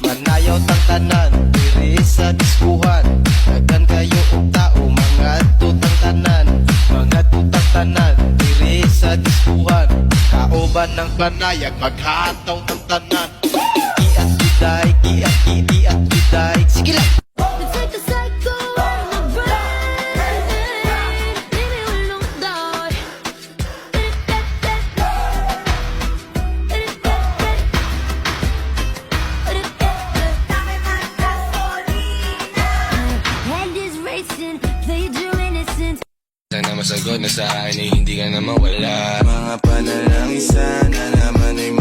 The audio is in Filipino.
Manayaw tang tanan, diri sa diskuhan. Daghan kayo og tao, mga tutang tanan. Mga tutang tanan, diri sa diskuhan. Kauban ng panayag, maghataw ng tanan. Iat giday, iat giday. Sige lang! It's like a cycle in the brain. Baby, we don't die. Head is racing, played your innocence. Sana masagot na sa akin ay hindi ka na mawala. Mga panalangin sana naman ay